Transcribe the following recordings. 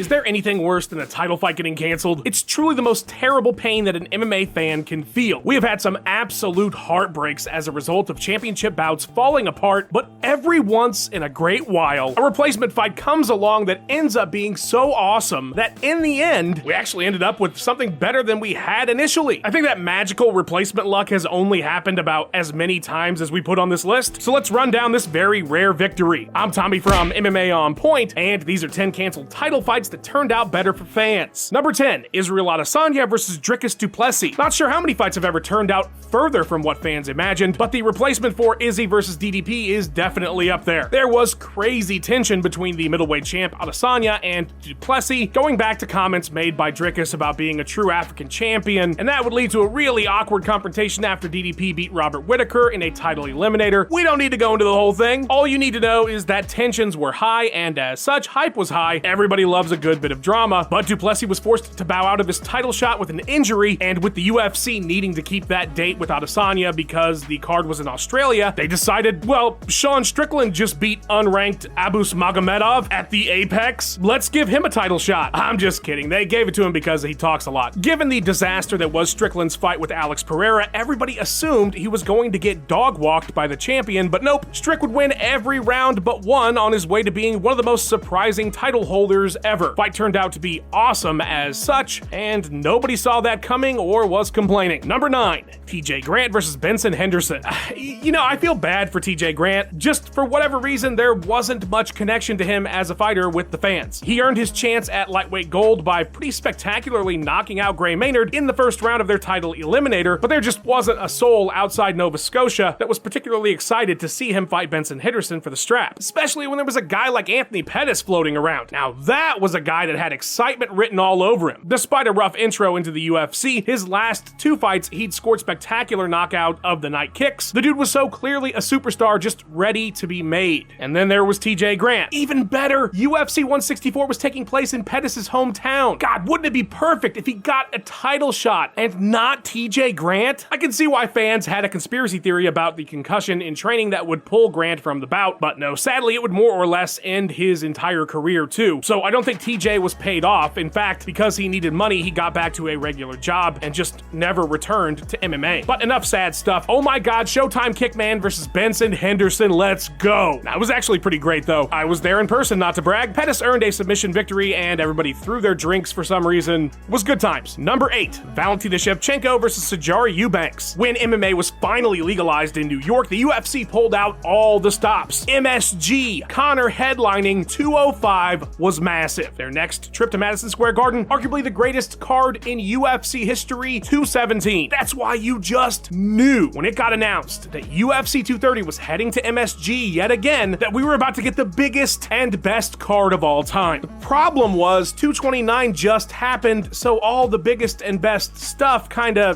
Is there anything worse than a title fight getting canceled? It's truly the most terrible pain that an MMA fan can feel. We have had some absolute heartbreaks as a result of championship bouts falling apart, but every once in a great while, a replacement fight comes along that ends up being so awesome that in the end, we actually ended up with something better than we had initially. I think that magical replacement luck has only happened about as many times as we put on this list, so let's run down this very rare victory. I'm Tommy from MMA On Point, and these are 10 canceled title fights that turned out better for fans. Number 10, Israel Adesanya versus Drius du Plessis. Not sure how many fights have ever turned out further from what fans imagined, but the replacement for Izzy versus DDP is definitely up there. There was crazy tension between the middleweight champ Adesanya and du Plessis, going back to comments made by Drius about being a true African champion, and that would lead to a really awkward confrontation after DDP beat Robert Whittaker in a title eliminator. We don't need to go into the whole thing. All you need to know is that tensions were high, and as such, hype was high. Everybody loves a good bit of drama, but du Plessis was forced to bow out of his title shot with an injury, and with the UFC needing to keep that date with Adesanya because the card was in Australia, they decided, well, Sean Strickland just beat unranked Abus Magomedov at the Apex. Let's give him a title shot. I'm just kidding. They gave it to him because he talks a lot. Given the disaster that was Strickland's fight with Alex Pereira, everybody assumed he was going to get dog-walked by the champion, but nope. Strick would win every round but one on his way to being one of the most surprising title holders ever. Fight turned out to be awesome as such, and nobody saw that coming or was complaining. Number 9, TJ Grant versus Benson Henderson. You know, I feel bad for TJ Grant. Just for whatever reason, there wasn't much connection to him as a fighter with the fans. He earned his chance at lightweight gold by pretty spectacularly knocking out Gray Maynard in the first round of their title eliminator, but there just wasn't a soul outside Nova Scotia that was particularly excited to see him fight Benson Henderson for the strap, especially when there was a guy like Anthony Pettis floating around. Now that was a guy that had excitement written all over him. Despite a rough intro into the UFC, his last 2 fights he'd scored spectacular knockout of the night kicks. The dude was so clearly a superstar, just ready to be made. And then there was TJ Grant. Even better, UFC 164 was taking place in Pettis' hometown. God, wouldn't it be perfect if he got a title shot and not TJ Grant? I can see why fans had a conspiracy theory about the concussion in training that would pull Grant from the bout, but no, sadly it would more or less end his entire career too. So I don't think TJ was paid off. In fact, because he needed money, he got back to a regular job and just never returned to MMA. But enough sad stuff. Oh my god, Showtime Kickman versus Benson Henderson, let's go. That was actually pretty great though. I was there in person, not to brag. Pettis earned a submission victory and everybody threw their drinks for some reason. It was good times. Number 8, Valentina Shevchenko versus Sajari Eubanks. When MMA was finally legalized in New York, the UFC pulled out all the stops. MSG, Conor headlining 205 was massive. Their next trip to Madison Square Garden, arguably the greatest card in UFC history, 217. That's why you just knew when it got announced that UFC 230 was heading to MSG yet again that we were about to get the biggest and best card of all time. The problem was 229 just happened, so all the biggest and best stuff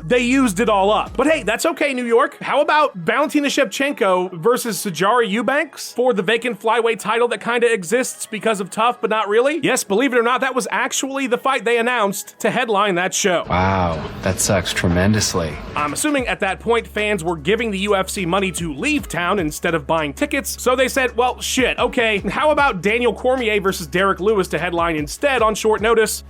they used it all up. But hey, that's okay, New York. How about Valentina Shevchenko versus Sajari Eubanks for the vacant flyweight title that kinda exists because of Tough, but not really? Yes, believe it or not, that was actually the fight they announced to headline that show. Wow, that sucks tremendously. I'm assuming at that point fans were giving the UFC money to leave town instead of buying tickets, so they said, well, shit, okay, how about Daniel Cormier versus Derrick Lewis to headline instead on short notice?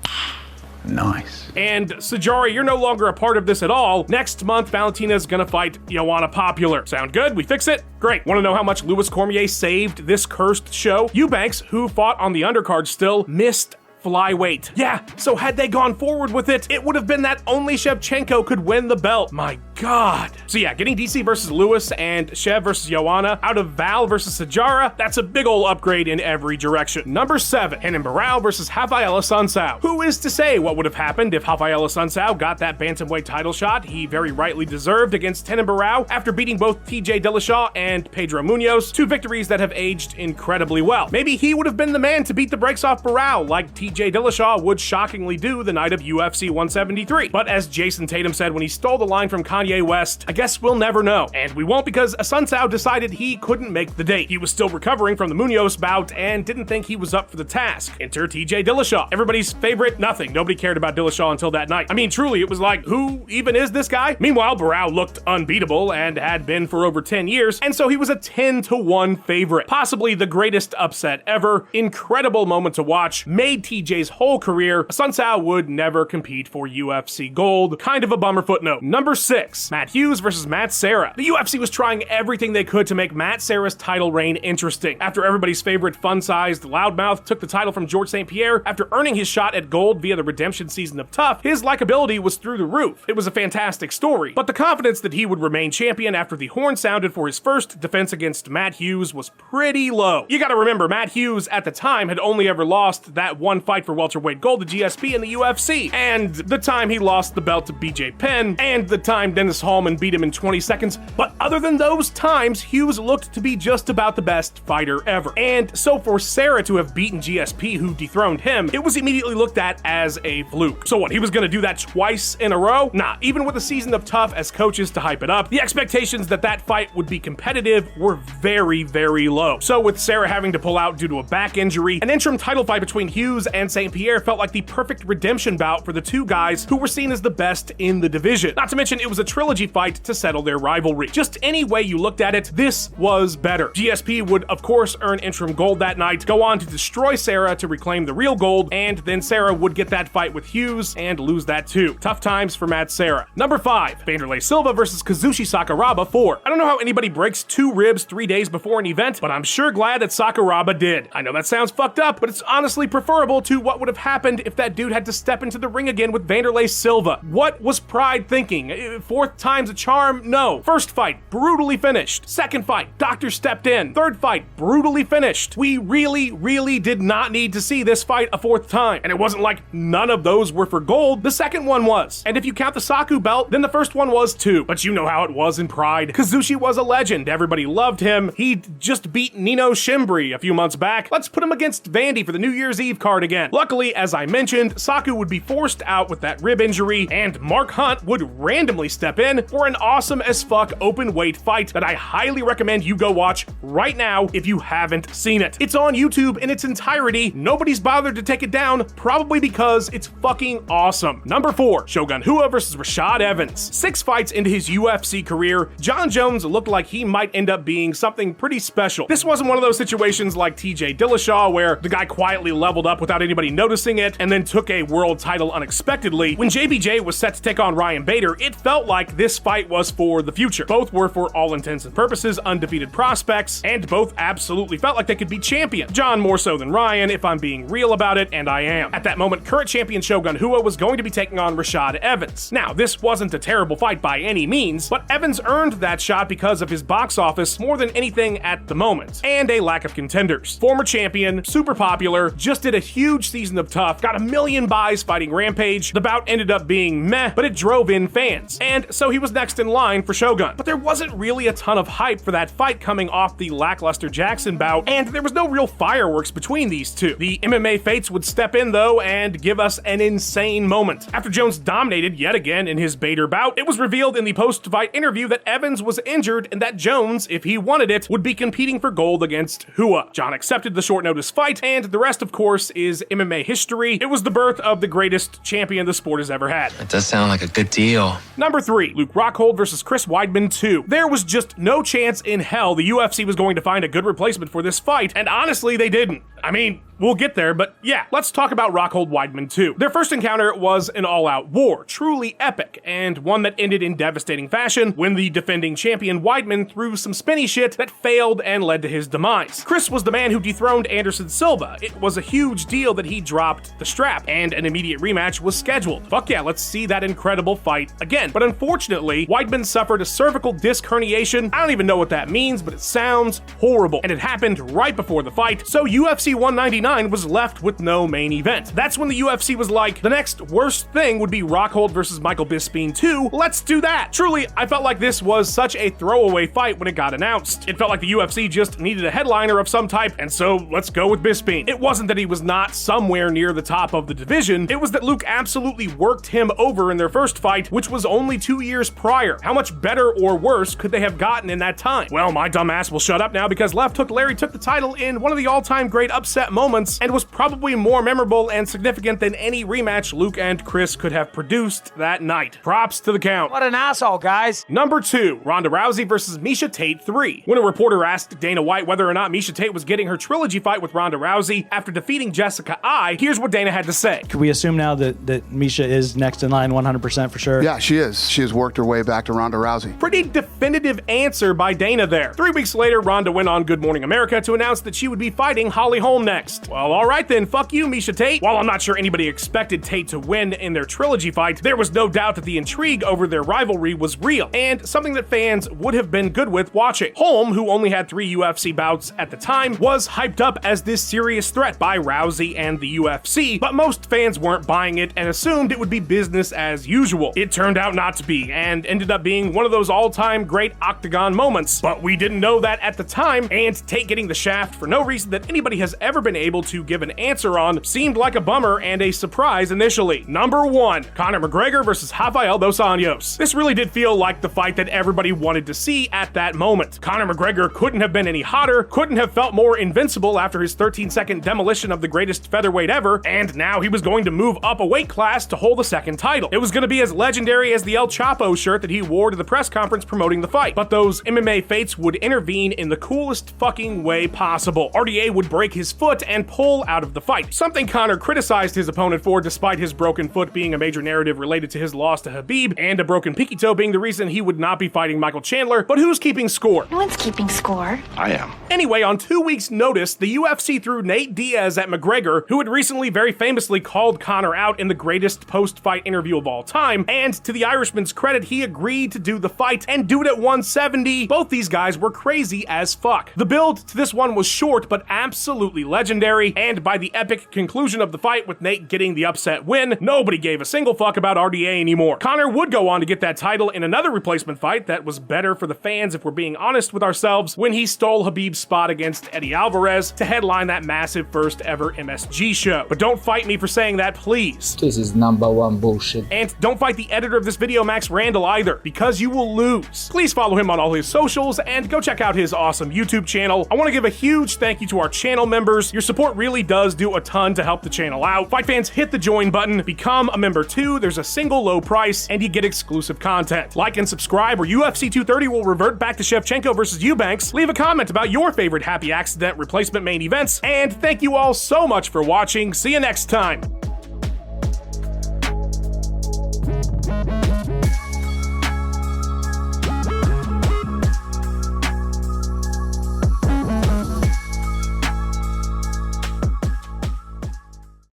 Nice. And Sajari, you're no longer a part of this at all. Next month, Valentina's gonna fight Joanna Popular. Sound good? We fix it? Great. Want to know how much Lewis Cormier saved this cursed show? Eubanks, who fought on the undercard still, missed flyweight. Yeah, so had they gone forward with it, it would have been that only Shevchenko could win the belt. My god. So yeah, getting DC versus Lewis and Shev versus Joanna out of Val versus Sajara, that's a big ol' upgrade in every direction. Number 7, Renan Barão versus Rafael Assunção. Who is to say what would have happened if Rafael Assunção got that bantamweight title shot he very rightly deserved against Renan Barão after beating both TJ Dillashaw and Pedro Munoz, 2 victories that have aged incredibly well. Maybe he would have been the man to beat the brakes off Barão like TJ Dillashaw would shockingly do the night of UFC 173. But as Jason Tatum said when he stole the line from Kanye Kanye West? I guess we'll never know. And we won't, because Asuncao decided he couldn't make the date. He was still recovering from the Munoz bout and didn't think he was up for the task. Enter TJ Dillashaw. Everybody's favorite nothing. Nobody cared about Dillashaw until that night. I mean, truly, it was like, who even is this guy? Meanwhile, Barao looked unbeatable and had been for over 10 years, and so he was a 10-1 favorite. Possibly the greatest upset ever. Incredible moment to watch. Made TJ's whole career. Asuncao would never compete for UFC gold. Kind of a bummer footnote. Number 6, Matt Hughes versus Matt Serra. The UFC was trying everything they could to make Matt Serra's title reign interesting. After everybody's favorite fun-sized loudmouth took the title from George St. Pierre, after earning his shot at gold via the redemption season of Tough, his likability was through the roof. It was a fantastic story, but the confidence that he would remain champion after the horn sounded for his first defense against Matt Hughes was pretty low. You gotta remember, Matt Hughes at the time had only ever lost that one fight for welterweight gold to GSP in the UFC, and the time he lost the belt to BJ Penn, and the time Dennis Hallman beat him in 20 seconds, but other than those times, Hughes looked to be just about the best fighter ever. And so for Serra to have beaten GSP, who dethroned him, it was immediately looked at as a fluke. So what, he was gonna do that twice in a row? Nah, even with a season of Tough as coaches to hype it up, the expectations that that fight would be competitive were very, very low. So with Serra having to pull out due to a back injury, an interim title fight between Hughes and St. Pierre felt like the perfect redemption bout for the two guys who were seen as the best in the division. Not to mention, it was a trilogy fight to settle their rivalry. Just any way you looked at it, this was better. GSP would, of course, earn interim gold that night, go on to destroy Serra to reclaim the real gold, and then Serra would get that fight with Hughes and lose that too. Tough times for Matt Serra. Number 5, Vanderlay Silva versus Kazushi Sakuraba 4. I don't know how anybody breaks 2 ribs 3 days before an event, but I'm sure glad that Sakuraba did. I know that sounds fucked up, but it's honestly preferable to what would have happened if that dude had to step into the ring again with Vanderlay Silva. What was Pride thinking? 4th time's a charm? No. First fight, brutally finished. Second fight, doctor stepped in. Third fight, brutally finished. We really did not need to see this fight a 4th time. And it wasn't like none of those were for gold. The second one was. And if you count the Saku belt, then the first one was too. But you know how it was in Pride. Kazushi was a legend. Everybody loved him. He just beat Nino Shimbri a few months back. Let's put him against Vandy for the New Year's Eve card again. Luckily, as I mentioned, Saku would be forced out with that rib injury, and Mark Hunt would randomly step in for an awesome as fuck open weight fight that I highly recommend you go watch right now if you haven't seen it. It's on YouTube in its entirety. Nobody's bothered to take it down, probably because it's fucking awesome. Number 4, Shogun Rua versus Rashad Evans. 6 fights into his UFC career, John Jones looked like he might end up being something pretty special. This wasn't one of those situations like TJ Dillashaw where the guy quietly leveled up without anybody noticing it and then took a world title unexpectedly. When JBJ was set to take on Ryan Bader, it felt like this fight was for the future. Both were, for all intents and purposes, undefeated prospects, and both absolutely felt like they could be champion. John more so than Ryan, if I'm being real about it, and I am. At that moment, current champion Shogun Rua was going to be taking on Rashad Evans. Now, this wasn't a terrible fight by any means, but Evans earned that shot because of his box office more than anything at the moment, and a lack of contenders. Former champion, super popular, just did a huge season of Tough, got 1 million buys fighting Rampage. The bout ended up being meh, but it drove in fans, and so he was next in line for Shogun. But there wasn't really a ton of hype for that fight coming off the lackluster Jackson bout, and there was no real fireworks between these two. The MMA fates would step in though and give us an insane moment. After Jones dominated yet again in his Bader bout, it was revealed in the post-fight interview that Evans was injured and that Jones, if he wanted it, would be competing for gold against Rua. John accepted the short notice fight, and the rest of course is MMA history. It was the birth of the greatest champion the sport has ever had. That does sound like a good deal. Number 3, Luke Rockhold versus Chris Weidman 2. There was just no chance in hell the UFC was going to find a good replacement for this fight, and honestly, they didn't. I mean, we'll get there, but yeah, let's talk about Rockhold Weidman 2. Their first encounter was an all-out war, truly epic, and one that ended in devastating fashion when the defending champion Weidman threw some spinny shit that failed and led to his demise. Chris was the man who dethroned Anderson Silva. It was a huge deal that he dropped the strap, and an immediate rematch was scheduled. Fuck yeah, let's see that incredible fight again. But unfortunately, Weidman suffered a cervical disc herniation. I don't even know what that means, but it sounds horrible, and it happened right before the fight, so UFC UFC 199 was left with no main event. That's when the UFC was like, the next worst thing would be Rockhold versus Michael Bisping 2. Let's do that. Truly, I felt like this was such a throwaway fight when it got announced. It felt like the UFC just needed a headliner of some type, and so let's go with Bisping. It wasn't that he was not somewhere near the top of the division, it was that Luke absolutely worked him over in their first fight, which was only 2 years prior. How much better or worse could they have gotten in that time? Well, my dumb ass will shut up now because Left Hook Larry took the title in one of the all-time great upset moments and was probably more memorable and significant than any rematch Luke and Chris could have produced that night. Props to the count. What an asshole, guys. Number 2, Ronda Rousey versus Miesha Tate 3. When a reporter asked Dana White whether or not Miesha Tate was getting her trilogy fight with Ronda Rousey after defeating Jessica I, here's what Dana had to say. Can we assume now that Miesha is next in line 100% for sure? Yeah, she is. She has worked her way back to Ronda Rousey. Pretty definitive answer by Dana there. 3 weeks later, Ronda went on Good Morning America to announce that she would be fighting Holly Holm next. Well, alright then, fuck you, Miesha Tate. While I'm not sure anybody expected Tate to win in their trilogy fight, there was no doubt that the intrigue over their rivalry was real, and something that fans would have been good with watching. Holm, who only had 3 UFC bouts at the time, was hyped up as this serious threat by Rousey and the UFC, but most fans weren't buying it and assumed it would be business as usual. It turned out not to be, and ended up being one of those all-time great octagon moments, but we didn't know that at the time, and Tate getting the shaft for no reason that anybody has ever been able to give an answer on seemed like a bummer and a surprise initially. Number 1, Conor McGregor versus Rafael dos Anjos. This really did feel like the fight that everybody wanted to see at that moment. Conor McGregor couldn't have been any hotter, couldn't have felt more invincible after his 13-second demolition of the greatest featherweight ever, and now he was going to move up a weight class to hold the second title. It was going to be as legendary as the El Chapo shirt that he wore to the press conference promoting the fight, but those MMA fates would intervene in the coolest fucking way possible. RDA would break his foot and pull out of the fight, something Conor criticized his opponent for despite his broken foot being a major narrative related to his loss to Habib, and a broken pinky toe being the reason he would not be fighting Michael Chandler. But who's keeping score? No one's keeping score. I am. Anyway, on 2 weeks' notice, the UFC threw Nate Diaz at McGregor, who had recently very famously called Conor out in the greatest post-fight interview of all time, and to the Irishman's credit, he agreed to do the fight and do it at 170. Both these guys were crazy as fuck. The build to this one was short, but absolutely legendary, and by the epic conclusion of the fight with Nate getting the upset win, nobody gave a single fuck about RDA anymore. Conor would go on to get that title in another replacement fight that was better for the fans if we're being honest with ourselves, when he stole Habib's spot against Eddie Alvarez to headline that massive first ever MSG show. But don't fight me for saying that, please. This is #1 bullshit. And don't fight the editor of this video, Max Randall, either, because you will lose. Please follow him on all his socials and go check out his awesome YouTube channel. I want to give a huge thank you to our channel members. Your support really does do a ton to help the channel out. Fight fans, hit the join button, become a member too. There's a single low price and you get exclusive content. Like and subscribe, or UFC 230 will revert back to Shevchenko versus Eubanks. Leave a comment about your favorite happy accident replacement main events, and thank you all so much for watching. See you next time.